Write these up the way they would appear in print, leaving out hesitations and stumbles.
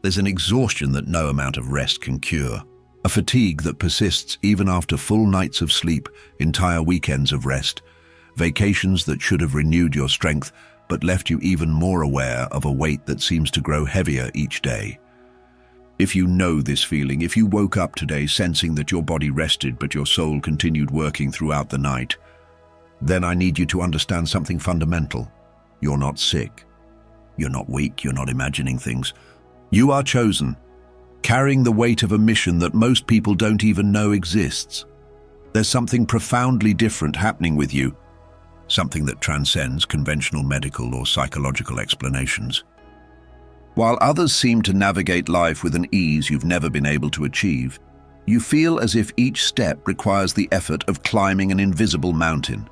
There's an exhaustion that no amount of rest can cure. A fatigue that persists even after full nights of sleep, entire weekends of rest, vacations that should have renewed your strength but left you even more aware of a weight that seems to grow heavier each day. If you know this feeling, if you woke up today sensing that your body rested but your soul continued working throughout the night, then I need you to understand something fundamental. You're not sick. You're not weak. You're not imagining things. You are chosen, carrying the weight of a mission that most people don't even know exists. There's something profoundly different happening with you, something that transcends conventional medical or psychological explanations. While others seem to navigate life with an ease you've never been able to achieve, you feel as if each step requires the effort of climbing an invisible mountain.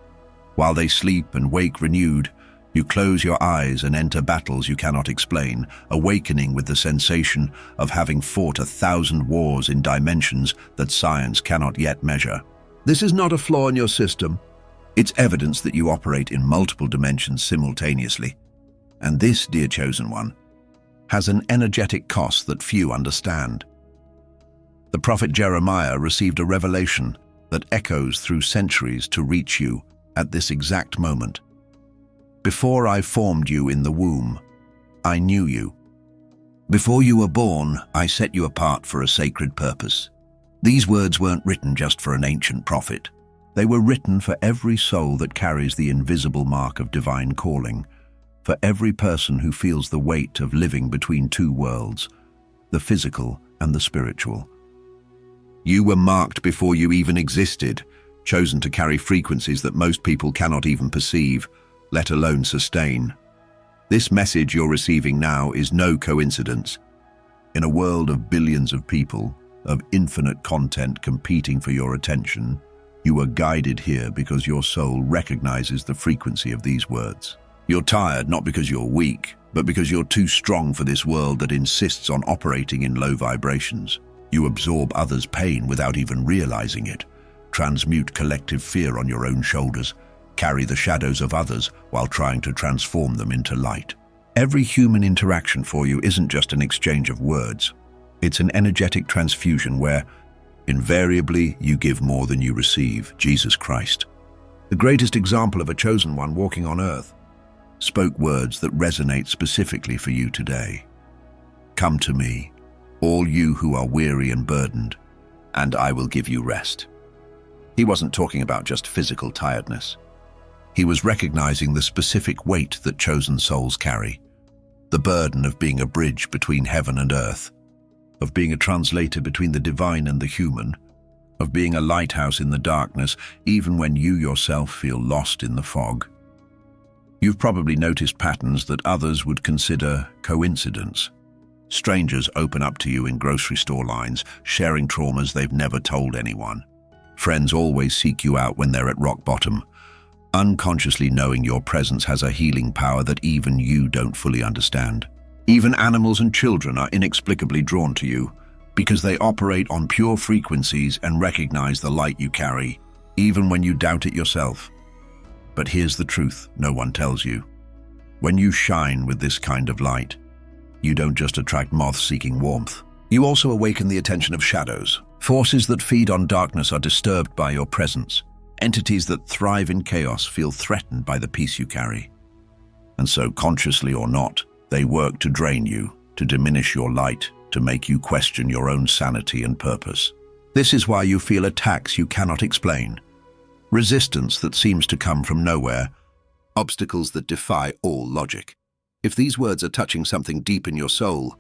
While they sleep and wake renewed, you close your eyes and enter battles you cannot explain, awakening with the sensation of having fought 1,000 wars in dimensions that science cannot yet measure. This is not a flaw in your system. It's evidence that you operate in multiple dimensions simultaneously. And this, dear chosen one, has an energetic cost that few understand. The prophet Jeremiah received a revelation that echoes through centuries to reach you at this exact moment. Before I formed you in the womb, I knew you. Before you were born, I set you apart for a sacred purpose. These words weren't written just for an ancient prophet. They were written for every soul that carries the invisible mark of divine calling, for every person who feels the weight of living between two worlds, the physical and the spiritual. You were marked before you even existed, chosen to carry frequencies that most people cannot even perceive, let alone sustain. This message you're receiving now is no coincidence. In a world of billions of people, of infinite content competing for your attention, you are guided here because your soul recognizes the frequency of these words. You're tired not because you're weak, but because you're too strong for this world that insists on operating in low vibrations. You absorb others' pain without even realizing it, transmute collective fear on your own shoulders, carry the shadows of others while trying to transform them into light. Every human interaction for you isn't just an exchange of words. It's an energetic transfusion where, invariably, you give more than you receive, Jesus Christ. The greatest example of a chosen one walking on earth spoke words that resonate specifically for you today. Come to me, all you who are weary and burdened, and I will give you rest. He wasn't talking about just physical tiredness. He was recognizing the specific weight that chosen souls carry, the burden of being a bridge between heaven and earth, of being a translator between the divine and the human, of being a lighthouse in the darkness, even when you yourself feel lost in the fog. You've probably noticed patterns that others would consider coincidence. Strangers open up to you in grocery store lines, sharing traumas they've never told anyone. Friends always seek you out when they're at rock bottom, unconsciously knowing your presence has a healing power that even you don't fully understand. Even animals and children are inexplicably drawn to you because they operate on pure frequencies and recognize the light you carry, even when you doubt it yourself. But here's the truth no one tells you. When you shine with this kind of light, you don't just attract moths seeking warmth. You also awaken the attention of shadows. Forces that feed on darkness are disturbed by your presence. Entities that thrive in chaos feel threatened by the peace you carry. And so, consciously or not, they work to drain you, to diminish your light, to make you question your own sanity and purpose. This is why you feel attacks you cannot explain, resistance that seems to come from nowhere, obstacles that defy all logic. If these words are touching something deep in your soul,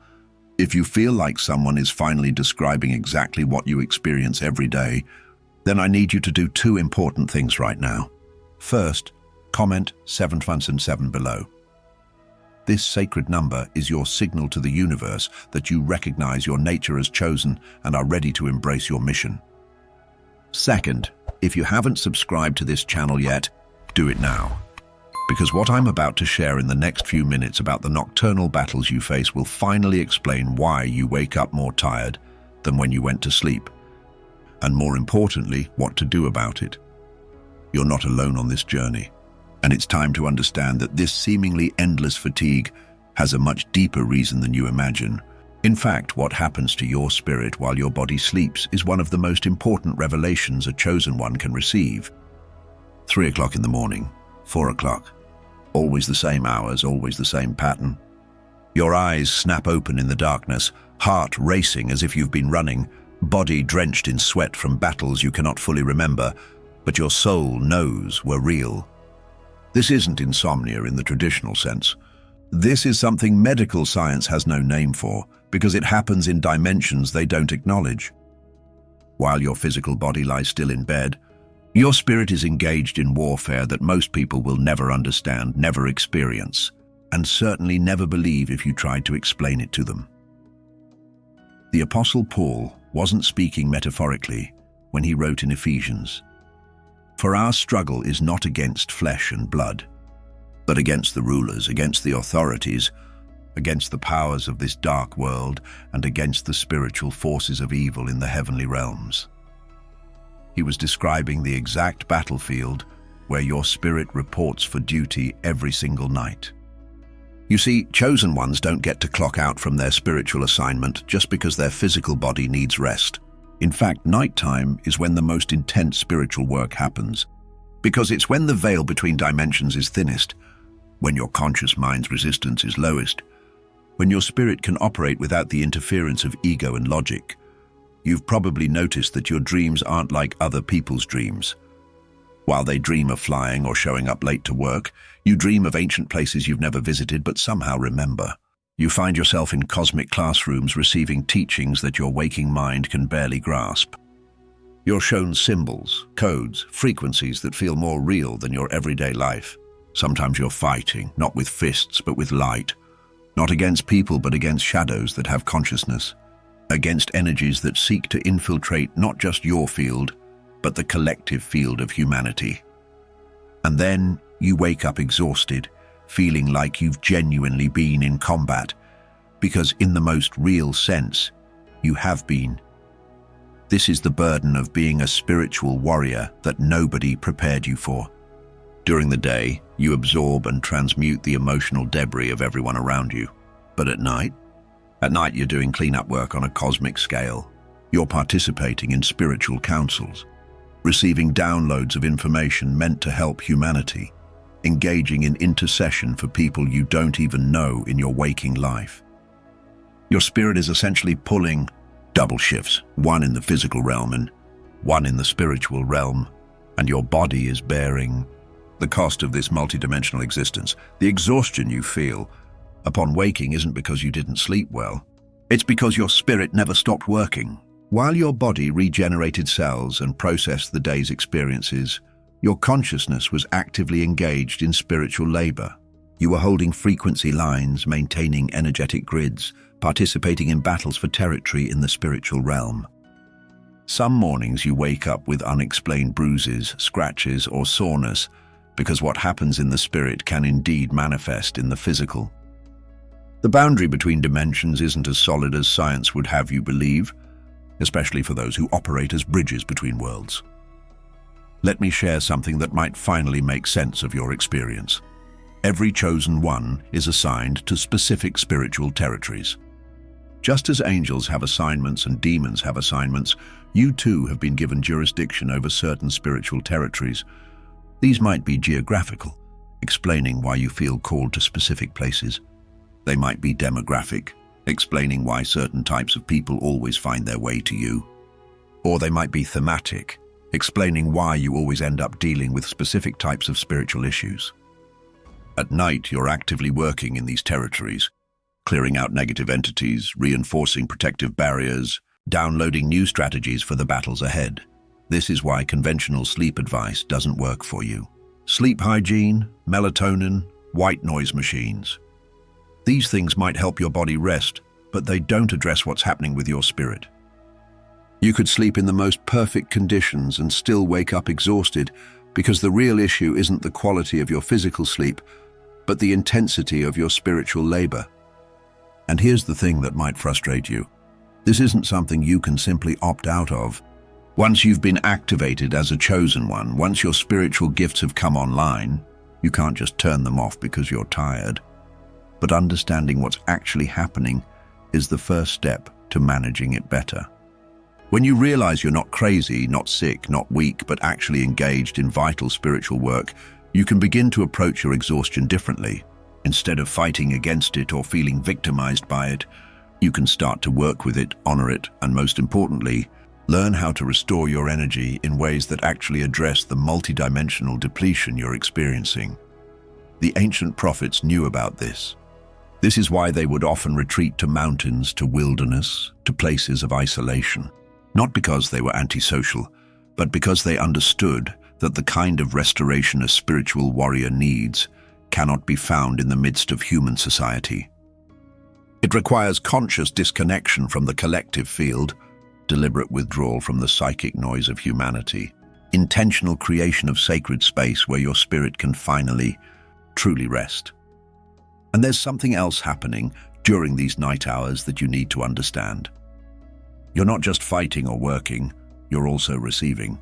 if you feel like someone is finally describing exactly what you experience every day, then I need you to do two important things right now. First, comment 7 months and 7 below. This sacred number is your signal to the universe that you recognize your nature as chosen and are ready to embrace your mission. Second, if you haven't subscribed to this channel yet, do it now. Because what I'm about to share in the next few minutes about the nocturnal battles you face will finally explain why you wake up more tired than when you went to sleep. And more importantly, what to do about it. You're not alone on this journey. And it's time to understand that this seemingly endless fatigue has a much deeper reason than you imagine. In fact, what happens to your spirit while your body sleeps is one of the most important revelations a chosen one can receive. 3 o'clock in the morning, 4 o'clock. Always the same hours, always the same pattern. Your eyes snap open in the darkness, heart racing as if you've been running, body drenched in sweat from battles you cannot fully remember, but your soul knows were real. This isn't insomnia in the traditional sense. This is something medical science has no name for, because it happens in dimensions they don't acknowledge. While your physical body lies still in bed, your spirit is engaged in warfare that most people will never understand, never experience, and certainly never believe if you tried to explain it to them. The Apostle Paul wasn't speaking metaphorically when he wrote in Ephesians, "For our struggle is not against flesh and blood, but against the rulers, against the authorities, against the powers of this dark world, and against the spiritual forces of evil in the heavenly realms." He was describing the exact battlefield where your spirit reports for duty every single night. You see, chosen ones don't get to clock out from their spiritual assignment just because their physical body needs rest. In fact, nighttime is when the most intense spiritual work happens, because it's when the veil between dimensions is thinnest, when your conscious mind's resistance is lowest, when your spirit can operate without the interference of ego and logic. You've probably noticed that your dreams aren't like other people's dreams. While they dream of flying or showing up late to work, you dream of ancient places you've never visited but somehow remember. You find yourself in cosmic classrooms receiving teachings that your waking mind can barely grasp. You're shown symbols, codes, frequencies that feel more real than your everyday life. Sometimes you're fighting, not with fists but with light. Not against people but against shadows that have consciousness. Against energies that seek to infiltrate not just your field, but the collective field of humanity. And then you wake up exhausted, feeling like you've genuinely been in combat, because in the most real sense, you have been. This is the burden of being a spiritual warrior that nobody prepared you for. During the day, you absorb and transmute the emotional debris of everyone around you. But at night you're doing cleanup work on a cosmic scale. You're participating in spiritual councils, receiving downloads of information meant to help humanity, engaging in intercession for people you don't even know in your waking life. Your spirit is essentially pulling double shifts, one in the physical realm and one in the spiritual realm, and your body is bearing the cost of this multidimensional existence. The exhaustion you feel upon waking isn't because you didn't sleep well. It's because your spirit never stopped working. While your body regenerated cells and processed the day's experiences, your consciousness was actively engaged in spiritual labor. You were holding frequency lines, maintaining energetic grids, participating in battles for territory in the spiritual realm. Some mornings you wake up with unexplained bruises, scratches, or soreness, because what happens in the spirit can indeed manifest in the physical. The boundary between dimensions isn't as solid as science would have you believe, especially for those who operate as bridges between worlds. Let me share something that might finally make sense of your experience. Every chosen one is assigned to specific spiritual territories. Just as angels have assignments and demons have assignments, you too have been given jurisdiction over certain spiritual territories. These might be geographical, explaining why you feel called to specific places. They might be demographic, explaining why certain types of people always find their way to you. Or they might be thematic, explaining why you always end up dealing with specific types of spiritual issues. At night, you're actively working in these territories, clearing out negative entities, reinforcing protective barriers, downloading new strategies for the battles ahead. This is why conventional sleep advice doesn't work for you. Sleep hygiene, melatonin, white noise machines. These things might help your body rest, but they don't address what's happening with your spirit. You could sleep in the most perfect conditions and still wake up exhausted, because the real issue isn't the quality of your physical sleep, but the intensity of your spiritual labor. And here's the thing that might frustrate you. This isn't something you can simply opt out of. Once you've been activated as a chosen one, once your spiritual gifts have come online, you can't just turn them off because you're tired. But understanding what's actually happening is the first step to managing it better. When you realize you're not crazy, not sick, not weak, but actually engaged in vital spiritual work, you can begin to approach your exhaustion differently. Instead of fighting against it or feeling victimized by it, you can start to work with it, honor it, and most importantly, learn how to restore your energy in ways that actually address the multidimensional depletion you're experiencing. The ancient prophets knew about this. This is why they would often retreat to mountains, to wilderness, to places of isolation. Not because they were antisocial, but because they understood that the kind of restoration a spiritual warrior needs cannot be found in the midst of human society. It requires conscious disconnection from the collective field, deliberate withdrawal from the psychic noise of humanity, intentional creation of sacred space where your spirit can finally, truly rest. And there's something else happening during these night hours that you need to understand. You're not just fighting or working, you're also receiving.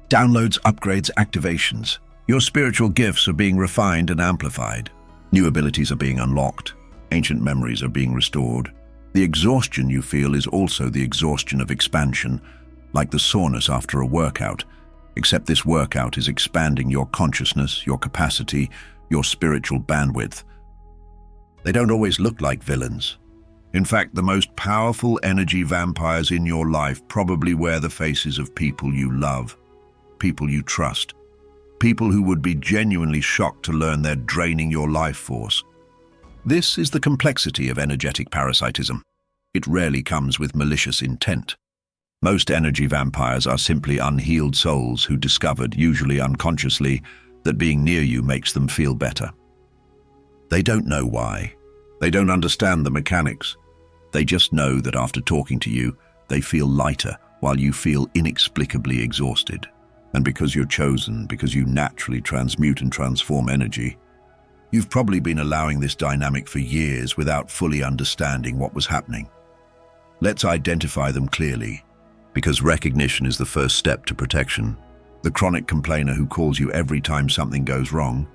Downloads, upgrades, activations. Your spiritual gifts are being refined and amplified. New abilities are being unlocked. Ancient memories are being restored. The exhaustion you feel is also the exhaustion of expansion, like the soreness after a workout, except this workout is expanding your consciousness, your capacity, your spiritual bandwidth. They don't always look like villains. In fact, the most powerful energy vampires in your life probably wear the faces of people you love, people you trust, people who would be genuinely shocked to learn they're draining your life force. This is the complexity of energetic parasitism. It rarely comes with malicious intent. Most energy vampires are simply unhealed souls who discovered, usually unconsciously, that being near you makes them feel better. They don't know why. They don't understand the mechanics. They just know that after talking to you, they feel lighter while you feel inexplicably exhausted. And because you're chosen, because you naturally transmute and transform energy, you've probably been allowing this dynamic for years without fully understanding what was happening. Let's identify them clearly, because recognition is the first step to protection. The chronic complainer who calls you every time something goes wrong,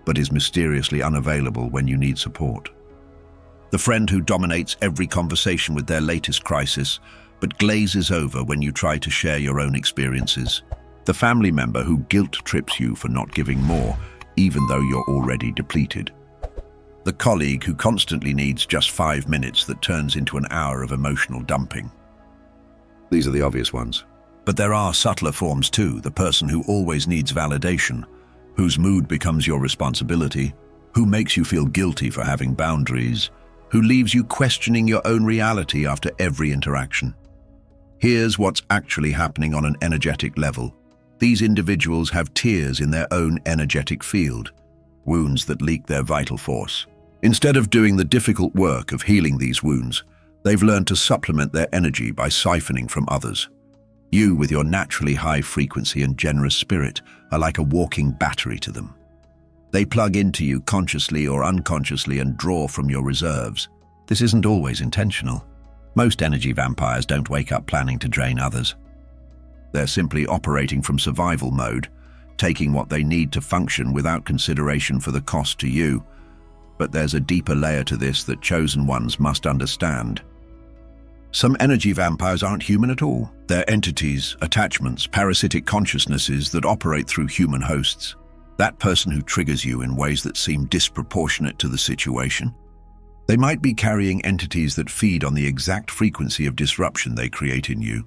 but is mysteriously unavailable when you need support. The friend who dominates every conversation with their latest crisis, but glazes over when you try to share your own experiences. The family member who guilt-trips you for not giving more, even though you're already depleted. The colleague who constantly needs just 5 minutes that turns into an hour of emotional dumping. These are the obvious ones. But there are subtler forms too, the person who always needs validation, whose mood becomes your responsibility, who makes you feel guilty for having boundaries, who leaves you questioning your own reality after every interaction. Here's what's actually happening on an energetic level. These individuals have tears in their own energetic field, wounds that leak their vital force. Instead of doing the difficult work of healing these wounds, they've learned to supplement their energy by siphoning from others. You, with your naturally high frequency and generous spirit, are like a walking battery to them. They plug into you consciously or unconsciously and draw from your reserves. This isn't always intentional. Most energy vampires don't wake up planning to drain others. They're simply operating from survival mode, taking what they need to function without consideration for the cost to you. But there's a deeper layer to this that chosen ones must understand. Some energy vampires aren't human at all. They're entities, attachments, parasitic consciousnesses that operate through human hosts. That person who triggers you in ways that seem disproportionate to the situation. They might be carrying entities that feed on the exact frequency of disruption they create in you.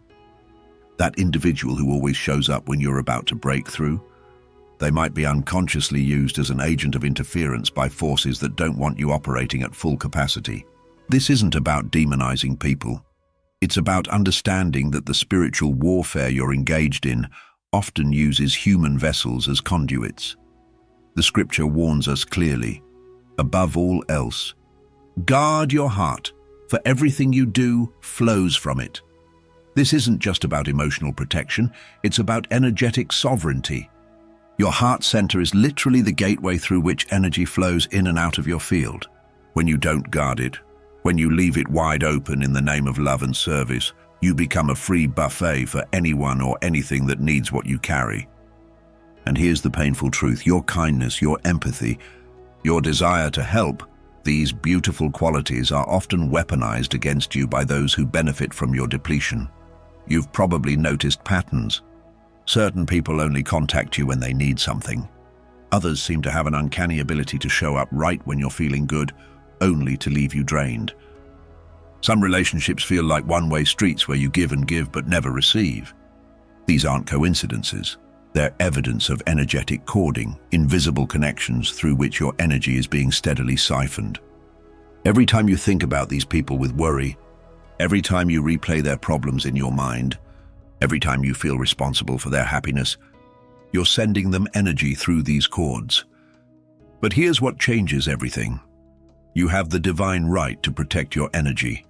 That individual who always shows up when you're about to break through. They might be unconsciously used as an agent of interference by forces that don't want you operating at full capacity. This isn't about demonizing people. It's about understanding that the spiritual warfare you're engaged in often uses human vessels as conduits. The scripture warns us clearly, above all else, guard your heart, for everything you do flows from it. This isn't just about emotional protection, it's about energetic sovereignty. Your heart center is literally the gateway through which energy flows in and out of your field. When you don't guard it, when you leave it wide open in the name of love and service, you become a free buffet for anyone or anything that needs what you carry. And here's the painful truth, your kindness, your empathy, your desire to help, These beautiful qualities are often weaponized against you by those who benefit from your depletion. You've probably noticed patterns. Certain people only contact you when they need something. Others seem to have an uncanny ability to show up right when you're feeling good, only to leave you drained. Some relationships feel like one-way streets where you give and give but never receive. These aren't coincidences. They're evidence of energetic cording, invisible connections through which your energy is being steadily siphoned. Every time you think about these people with worry, every time you replay their problems in your mind, every time you feel responsible for their happiness, you're sending them energy through these cords. But here's what changes everything. You have the divine right to protect your energy.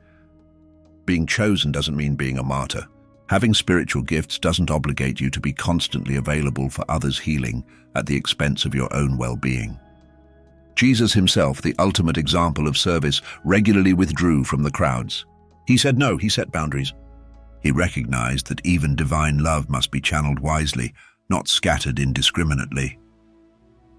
Being chosen doesn't mean being a martyr. Having spiritual gifts doesn't obligate you to be constantly available for others' healing at the expense of your own well-being. Jesus himself, the ultimate example of service, regularly withdrew from the crowds. He said no, he set boundaries. He recognized that even divine love must be channeled wisely, not scattered indiscriminately.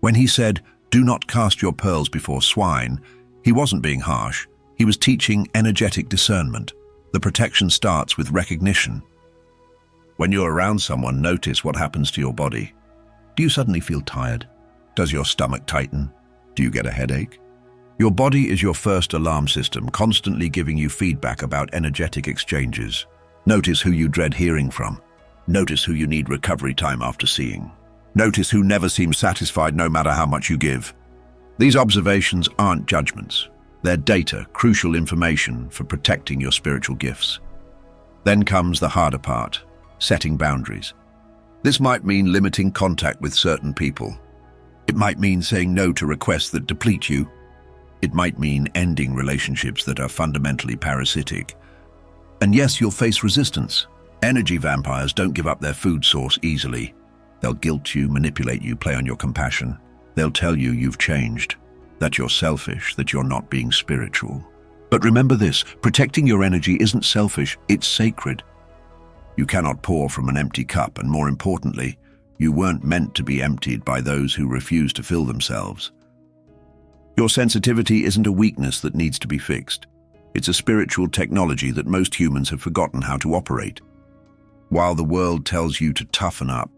When he said, "Do not cast your pearls before swine," he wasn't being harsh. He was teaching energetic discernment. The protection starts with recognition. When you're around someone, notice what happens to your body. Do you suddenly feel tired? Does your stomach tighten? Do you get a headache? Your body is your first alarm system, constantly giving you feedback about energetic exchanges. Notice who you dread hearing from. Notice who you need recovery time after seeing. Notice who never seems satisfied no matter how much you give. These observations aren't judgments. They're data, crucial information for protecting your spiritual gifts. Then comes the harder part, setting boundaries. This might mean limiting contact with certain people. It might mean saying no to requests that deplete you. It might mean ending relationships that are fundamentally parasitic. And yes, you'll face resistance. Energy vampires don't give up their food source easily. They'll guilt you, manipulate you, play on your compassion. They'll tell you you've changed, that you're selfish, that you're not being spiritual. But remember this, protecting your energy isn't selfish, it's sacred. You cannot pour from an empty cup, and more importantly, you weren't meant to be emptied by those who refuse to fill themselves. Your sensitivity isn't a weakness that needs to be fixed. It's a spiritual technology that most humans have forgotten how to operate. While the world tells you to toughen up,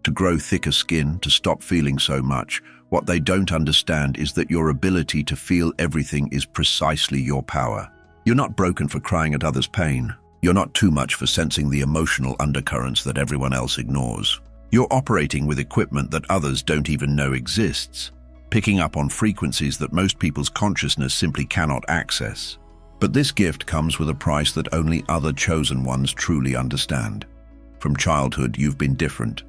to grow thicker skin, to stop feeling so much, what they don't understand is that your ability to feel everything is precisely your power. You're not broken for crying at others' pain. You're not too much for sensing the emotional undercurrents that everyone else ignores. You're operating with equipment that others don't even know exists, picking up on frequencies that most people's consciousness simply cannot access. But this gift comes with a price that only other chosen ones truly understand. From childhood, you've been different.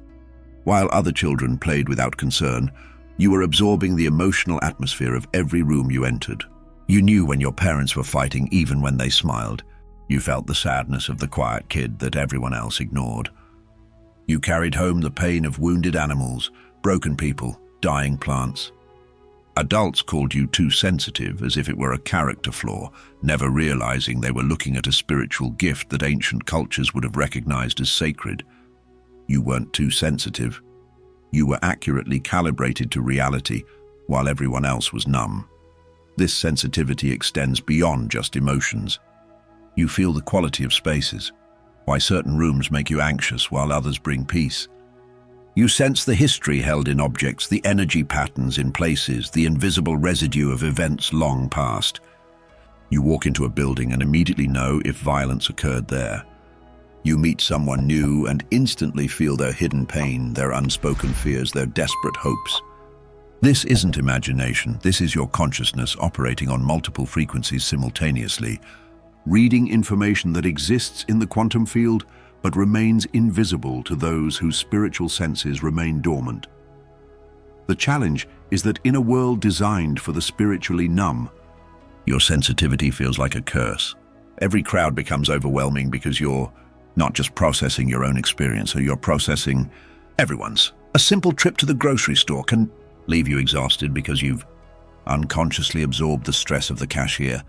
While other children played without concern, you were absorbing the emotional atmosphere of every room you entered. You knew when your parents were fighting even when they smiled. You felt the sadness of the quiet kid that everyone else ignored. You carried home the pain of wounded animals, broken people, dying plants. Adults called you too sensitive, as if it were a character flaw, never realizing they were looking at a spiritual gift that ancient cultures would have recognized as sacred. You weren't too sensitive. You were accurately calibrated to reality, while everyone else was numb. This sensitivity extends beyond just emotions. You feel the quality of spaces, why certain rooms make you anxious while others bring peace. You sense the history held in objects, the energy patterns in places, the invisible residue of events long past. You walk into a building and immediately know if violence occurred there. You meet someone new and instantly feel their hidden pain, their unspoken fears, their desperate hopes. This isn't imagination, this is your consciousness operating on multiple frequencies simultaneously, reading information that exists in the quantum field but remains invisible to those whose spiritual senses remain dormant. The challenge is that in a world designed for the spiritually numb, your sensitivity feels like a curse. Every crowd becomes overwhelming because you're not just processing your own experience, or you're processing everyone's. A simple trip to the grocery store can leave you exhausted because you've unconsciously absorbed the stress of the cashier,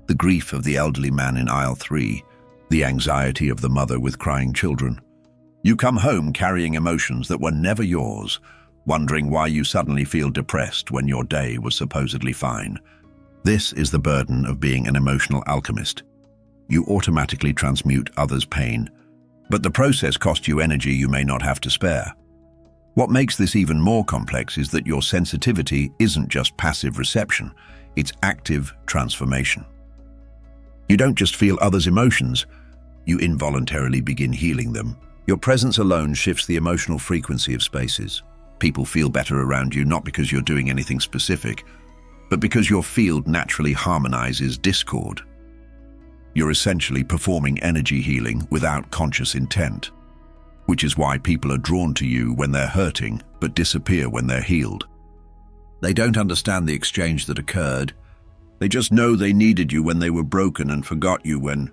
the grief of the elderly man in aisle 3, the anxiety of the mother with crying children. You come home carrying emotions that were never yours, wondering why you suddenly feel depressed when your day was supposedly fine. This is the burden of being an emotional alchemist. You automatically transmute others' pain, but the process costs you energy you may not have to spare. What makes this even more complex is that your sensitivity isn't just passive reception, it's active transformation. You don't just feel others' emotions, you involuntarily begin healing them. Your presence alone shifts the emotional frequency of spaces. People feel better around you not because you're doing anything specific, but because your field naturally harmonizes discord. You're essentially performing energy healing without conscious intent, which is why people are drawn to you when they're hurting, but disappear when they're healed. They don't understand the exchange that occurred. They just know they needed you when they were broken and forgot you when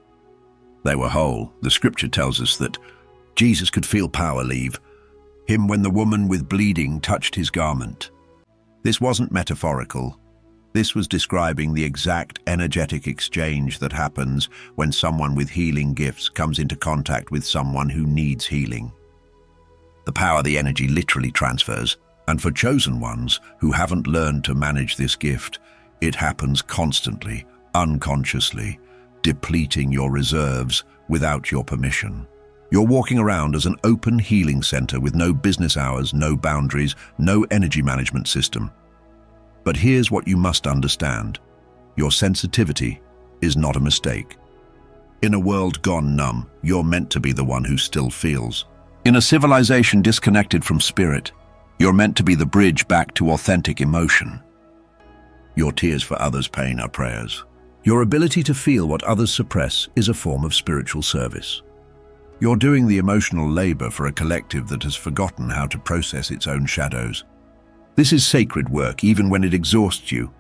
they were whole. The scripture tells us that Jesus could feel power leave him when the woman with bleeding touched his garment. This wasn't metaphorical. This was describing the exact energetic exchange that happens when someone with healing gifts comes into contact with someone who needs healing. The power of the energy literally transfers, and for chosen ones who haven't learned to manage this gift, it happens constantly, unconsciously, depleting your reserves without your permission. You're walking around as an open healing center with no business hours, no boundaries, no energy management system. But here's what you must understand. Your sensitivity is not a mistake. In a world gone numb, you're meant to be the one who still feels. In a civilization disconnected from spirit, you're meant to be the bridge back to authentic emotion. Your tears for others' pain are prayers. Your ability to feel what others suppress is a form of spiritual service. You're doing the emotional labor for a collective that has forgotten how to process its own shadows. This is sacred work, even when it exhausts you,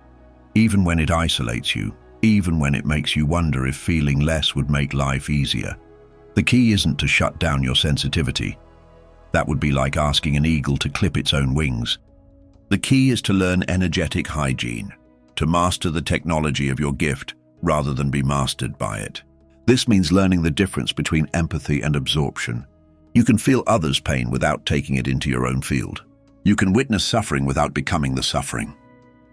even when it isolates you, even when it makes you wonder if feeling less would make life easier. The key isn't to shut down your sensitivity. That would be like asking an eagle to clip its own wings. The key is to learn energetic hygiene, to master the technology of your gift rather than be mastered by it. This means learning the difference between empathy and absorption. You can feel others' pain without taking it into your own field. You can witness suffering without becoming the suffering.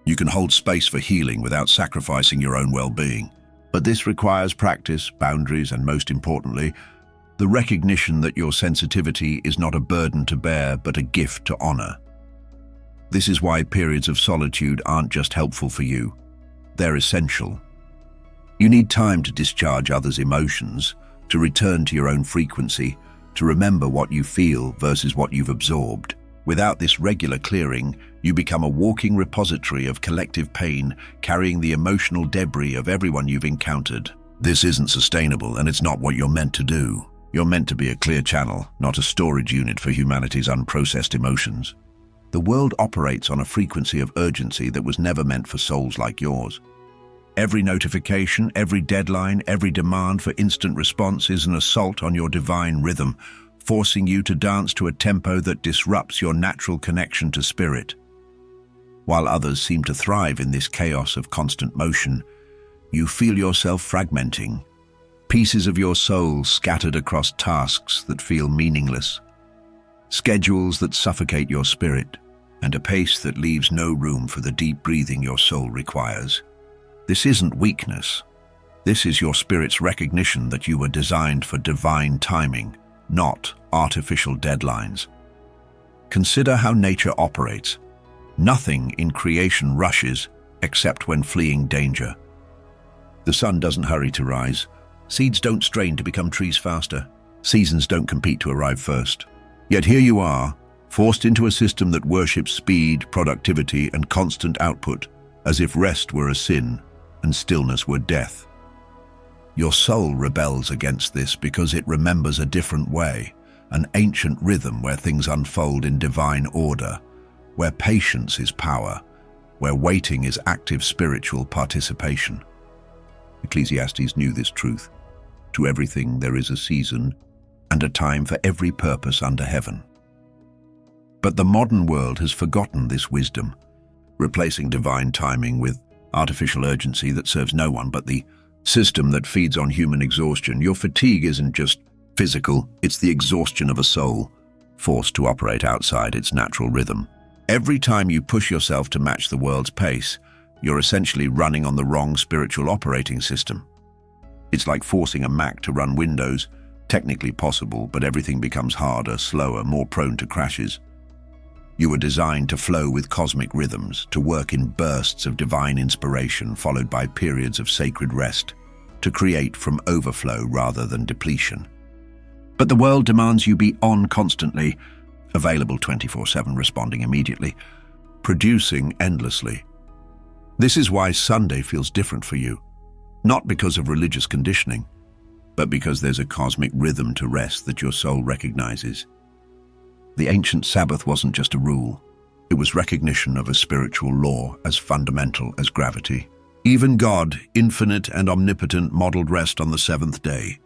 You can hold space for healing without sacrificing your own well-being. But this requires practice, boundaries, and most importantly, the recognition that your sensitivity is not a burden to bear, but a gift to honor. This is why periods of solitude aren't just helpful for you. They're essential. You need time to discharge others' emotions, to return to your own frequency, to remember what you feel versus what you've absorbed. Without this regular clearing, you become a walking repository of collective pain, carrying the emotional debris of everyone you've encountered. This isn't sustainable, and it's not what you're meant to do. You're meant to be a clear channel, not a storage unit for humanity's unprocessed emotions. The world operates on a frequency of urgency that was never meant for souls like yours. Every notification, every deadline, every demand for instant response is an assault on your divine rhythm, forcing you to dance to a tempo that disrupts your natural connection to spirit. While others seem to thrive in this chaos of constant motion, you feel yourself fragmenting, pieces of your soul scattered across tasks that feel meaningless, schedules that suffocate your spirit, and a pace that leaves no room for the deep breathing your soul requires. This isn't weakness. This is your spirit's recognition that you were designed for divine timing, not artificial deadlines. Consider how nature operates. Nothing in creation rushes except when fleeing danger. The sun doesn't hurry to rise. Seeds don't strain to become trees faster. Seasons don't compete to arrive first. Yet here you are, forced into a system that worships speed, productivity, and constant output, as if rest were a sin and stillness were death. Your soul rebels against this because it remembers a different way, an ancient rhythm where things unfold in divine order, where patience is power, where waiting is active spiritual participation. Ecclesiastes knew this truth. To everything there is a season and a time for every purpose under heaven. But the modern world has forgotten this wisdom, replacing divine timing with artificial urgency that serves no one but the system that feeds on human exhaustion. Your fatigue isn't just physical, it's the exhaustion of a soul, forced to operate outside its natural rhythm. Every time you push yourself to match the world's pace, you're essentially running on the wrong spiritual operating system. It's like forcing a Mac to run Windows, technically possible, but everything becomes harder, slower, more prone to crashes. You were designed to flow with cosmic rhythms, to work in bursts of divine inspiration followed by periods of sacred rest, to create from overflow rather than depletion. But the world demands you be on constantly, available 24/7, responding immediately, producing endlessly. This is why Sunday feels different for you, not because of religious conditioning, but because there's a cosmic rhythm to rest that your soul recognizes. The ancient Sabbath wasn't just a rule. It was recognition of a spiritual law as fundamental as gravity. Even God, infinite and omnipotent, modeled rest on the seventh day.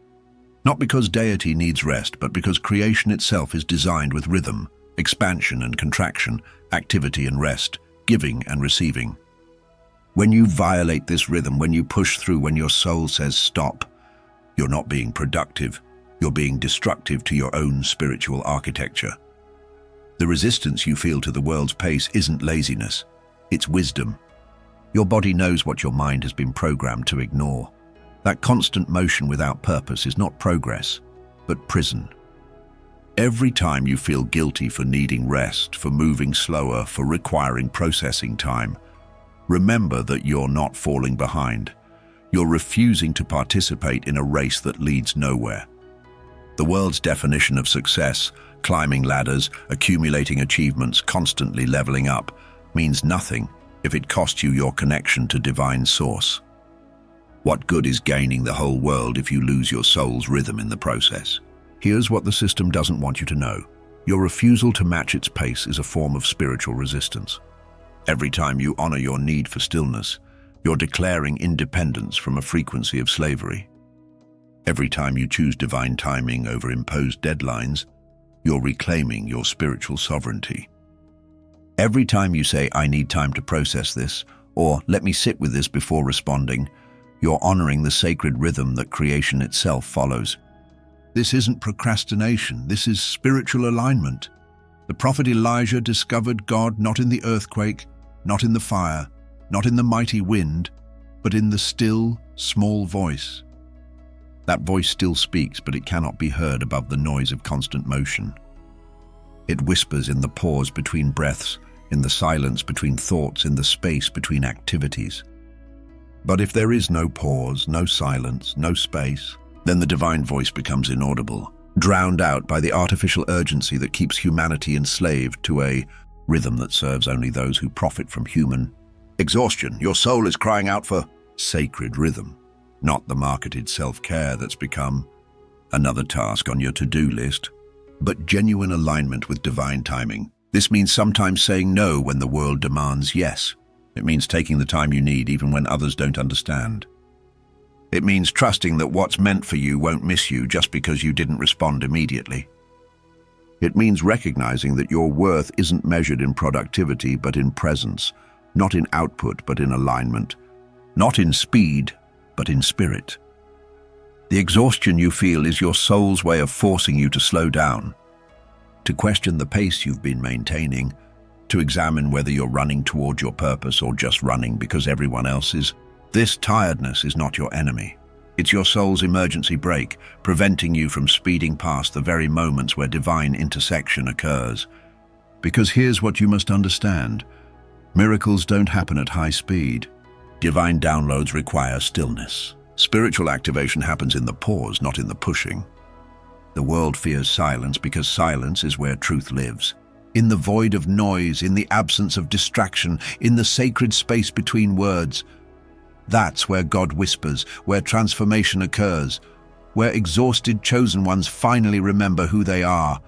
Not because deity needs rest, but because creation itself is designed with rhythm, expansion and contraction, activity and rest, giving and receiving. When you violate this rhythm, when you push through, when your soul says stop, you're not being productive, you're being destructive to your own spiritual architecture. The resistance you feel to the world's pace isn't laziness, it's wisdom. Your body knows what your mind has been programmed to ignore. That constant motion without purpose is not progress, but prison. Every time you feel guilty for needing rest, for moving slower, for requiring processing time, remember that you're not falling behind. You're refusing to participate in a race that leads nowhere. The world's definition of success, climbing ladders, accumulating achievements, constantly leveling up, means nothing if it costs you your connection to divine source. What good is gaining the whole world if you lose your soul's rhythm in the process? Here's what the system doesn't want you to know. Your refusal to match its pace is a form of spiritual resistance. Every time you honor your need for stillness, you're declaring independence from a frequency of slavery. Every time you choose divine timing over imposed deadlines, you're reclaiming your spiritual sovereignty. Every time you say, "I need time to process this," or "let me sit with this before responding," you're honoring the sacred rhythm that creation itself follows. This isn't procrastination, this is spiritual alignment. The prophet Elijah discovered God not in the earthquake, not in the fire, not in the mighty wind, but in the still, small voice. That voice still speaks, but it cannot be heard above the noise of constant motion. It whispers in the pause between breaths, in the silence between thoughts, in the space between activities. But if there is no pause, no silence, no space, then the divine voice becomes inaudible, drowned out by the artificial urgency that keeps humanity enslaved to a rhythm that serves only those who profit from human exhaustion. Your soul is crying out for sacred rhythm, not the marketed self-care that's become another task on your to-do list, but genuine alignment with divine timing. This means sometimes saying no when the world demands yes. It means taking the time you need even when others don't understand. It means trusting that what's meant for you won't miss you just because you didn't respond immediately. It means recognizing that your worth isn't measured in productivity but in presence, not in output but in alignment, not in speed but in spirit. The exhaustion you feel is your soul's way of forcing you to slow down, to question the pace you've been maintaining, to examine whether you're running toward your purpose or just running because everyone else is. This tiredness is not your enemy. It's your soul's emergency brake, preventing you from speeding past the very moments where divine intersection occurs. Because here's what you must understand. Miracles don't happen at high speed. Divine downloads require stillness. Spiritual activation happens in the pause, not in the pushing. The world fears silence because silence is where truth lives. In the void of noise, in the absence of distraction, in the sacred space between words. That's where God whispers, where transformation occurs, where exhausted chosen ones finally remember who they are.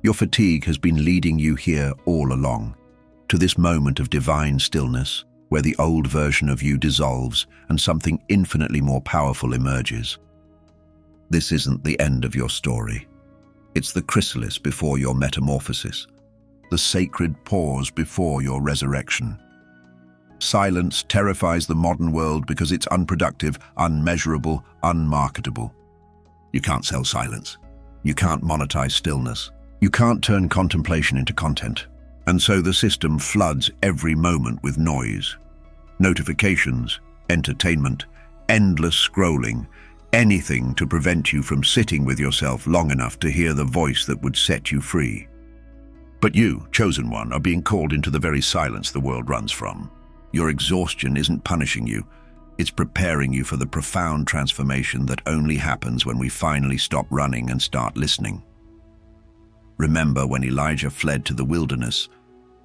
Your fatigue has been leading you here all along, to this moment of divine stillness, where the old version of you dissolves and something infinitely more powerful emerges. This isn't the end of your story. It's the chrysalis before your metamorphosis, the sacred pause before your resurrection. Silence terrifies the modern world because it's unproductive, unmeasurable, unmarketable. You can't sell silence. You can't monetize stillness. You can't turn contemplation into content. And so the system floods every moment with noise. Notifications, entertainment, endless scrolling, anything to prevent you from sitting with yourself long enough to hear the voice that would set you free. But you, chosen one, are being called into the very silence the world runs from. Your exhaustion isn't punishing you. It's preparing you for the profound transformation that only happens when we finally stop running and start listening. Remember when Elijah fled to the wilderness,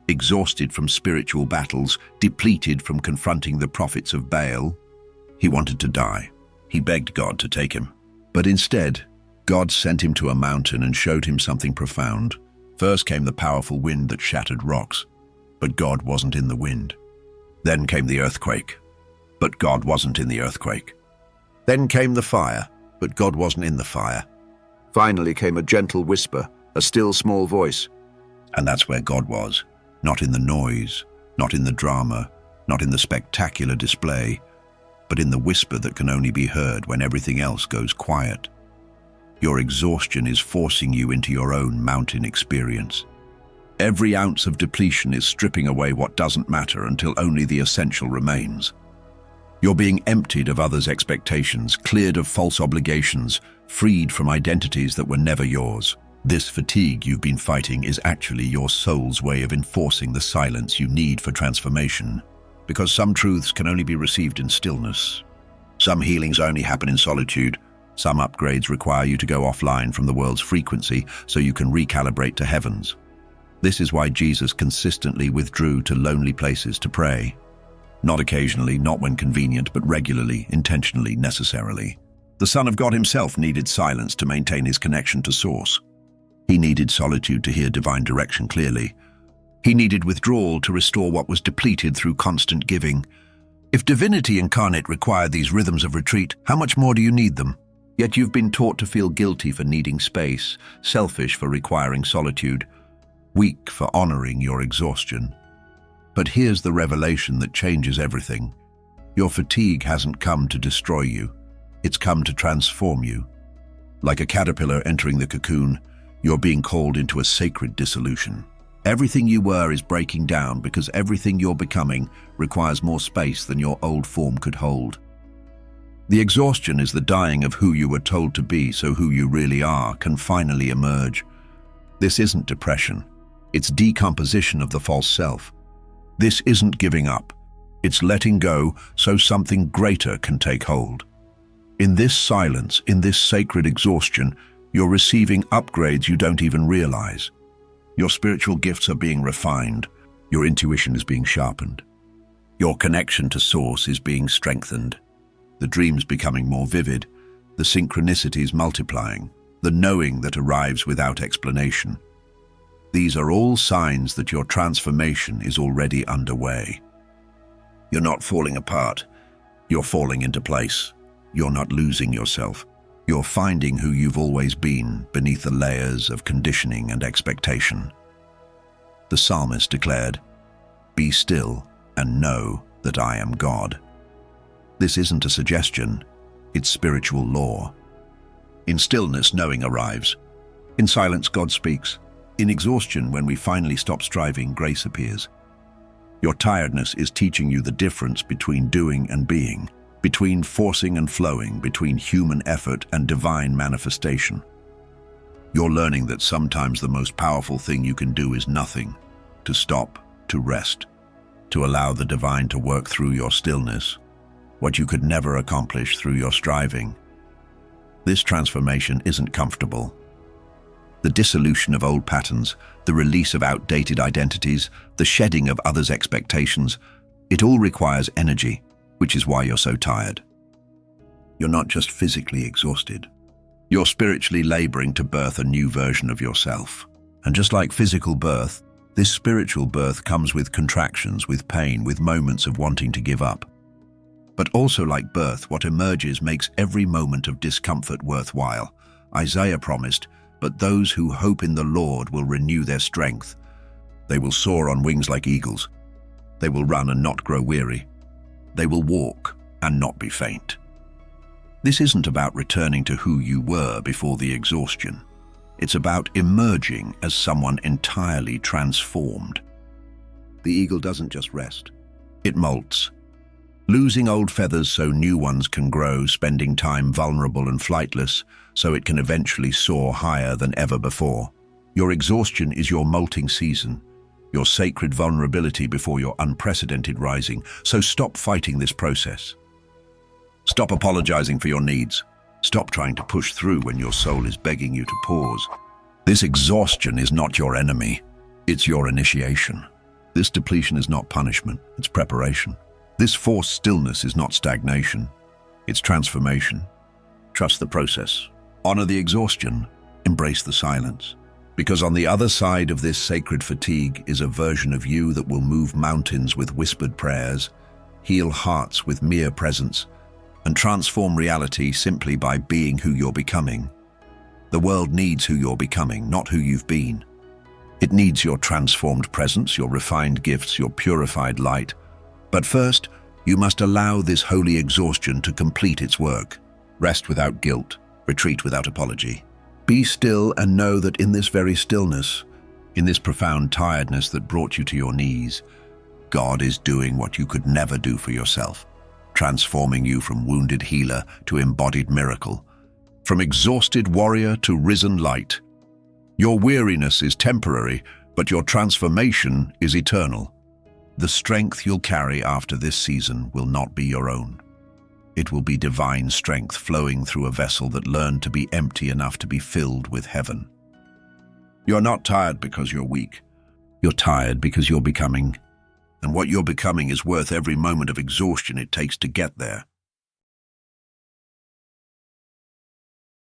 exhausted from spiritual battles, depleted from confronting the prophets of Baal? He wanted to die. He begged God to take him. But instead, God sent him to a mountain and showed him something profound. First came the powerful wind that shattered rocks, but God wasn't in the wind. Then came the earthquake, but God wasn't in the earthquake. Then came the fire, but God wasn't in the fire. Finally came a gentle whisper, a still small voice. And that's where God was. Not in the noise, not in the drama, not in the spectacular display, but in the whisper that can only be heard when everything else goes quiet. Your exhaustion is forcing you into your own mountain experience. Every ounce of depletion is stripping away what doesn't matter until only the essential remains. You're being emptied of others' expectations, cleared of false obligations, freed from identities that were never yours. This fatigue you've been fighting is actually your soul's way of enforcing the silence you need for transformation. Because some truths can only be received in stillness. Some healings only happen in solitude. Some upgrades require you to go offline from the world's frequency so you can recalibrate to heaven's. This is why Jesus consistently withdrew to lonely places to pray. Not occasionally, not when convenient, but regularly, intentionally, necessarily. The Son of God himself needed silence to maintain his connection to Source. He needed solitude to hear divine direction clearly. He needed withdrawal to restore what was depleted through constant giving. If divinity incarnate required these rhythms of retreat, how much more do you need them? Yet you've been taught to feel guilty for needing space, selfish for requiring solitude, weak for honoring your exhaustion. But here's the revelation that changes everything. Your fatigue hasn't come to destroy you. It's come to transform you. Like a caterpillar entering the cocoon, you're being called into a sacred dissolution. Everything you were is breaking down because everything you're becoming requires more space than your old form could hold. The exhaustion is the dying of who you were told to be, so who you really are can finally emerge. This isn't depression. It's decomposition of the false self. This isn't giving up. It's letting go so something greater can take hold. In this silence, in this sacred exhaustion, you're receiving upgrades you don't even realize. Your spiritual gifts are being refined. Your intuition is being sharpened. Your connection to Source is being strengthened. The dreams becoming more vivid, the synchronicities multiplying, the knowing that arrives without explanation. These are all signs that your transformation is already underway. You're not falling apart. You're falling into place. You're not losing yourself. You're finding who you've always been beneath the layers of conditioning and expectation. The psalmist declared, "Be still and know that I am God." This isn't a suggestion, it's spiritual law. In stillness, knowing arrives. In silence, God speaks. In exhaustion, when we finally stop striving, grace appears. Your tiredness is teaching you the difference between doing and being, between forcing and flowing, between human effort and divine manifestation. You're learning that sometimes the most powerful thing you can do is nothing, to stop, to rest, to allow the divine to work through your stillness, what you could never accomplish through your striving. This transformation isn't comfortable. The dissolution of old patterns, the release of outdated identities, the shedding of others' expectations, it all requires energy, which is why you're so tired. You're not just physically exhausted. You're spiritually laboring to birth a new version of yourself. And just like physical birth, this spiritual birth comes with contractions, with pain, with moments of wanting to give up. But also like birth, what emerges makes every moment of discomfort worthwhile. Isaiah promised, "But those who hope in the Lord will renew their strength. They will soar on wings like eagles. They will run and not grow weary. They will walk and not be faint." This isn't about returning to who you were before the exhaustion. It's about emerging as someone entirely transformed. The eagle doesn't just rest. It molts. Losing old feathers so new ones can grow, spending time vulnerable and flightless, so it can eventually soar higher than ever before. Your exhaustion is your molting season, your sacred vulnerability before your unprecedented rising, so stop fighting this process. Stop apologizing for your needs. Stop trying to push through when your soul is begging you to pause. This exhaustion is not your enemy, it's your initiation. This depletion is not punishment, it's preparation. This forced stillness is not stagnation, it's transformation. Trust the process. Honor the exhaustion, embrace the silence. Because on the other side of this sacred fatigue is a version of you that will move mountains with whispered prayers, heal hearts with mere presence, and transform reality simply by being who you're becoming. The world needs who you're becoming, not who you've been. It needs your transformed presence, your refined gifts, your purified light. But first, you must allow this holy exhaustion to complete its work. Rest without guilt, retreat without apology. Be still and know that in this very stillness, in this profound tiredness that brought you to your knees, God is doing what you could never do for yourself, transforming you from wounded healer to embodied miracle, from exhausted warrior to risen light. Your weariness is temporary, but your transformation is eternal. The strength you'll carry after this season will not be your own. It will be divine strength flowing through a vessel that learned to be empty enough to be filled with heaven. You're not tired because you're weak. You're tired because you're becoming. And what you're becoming is worth every moment of exhaustion it takes to get there.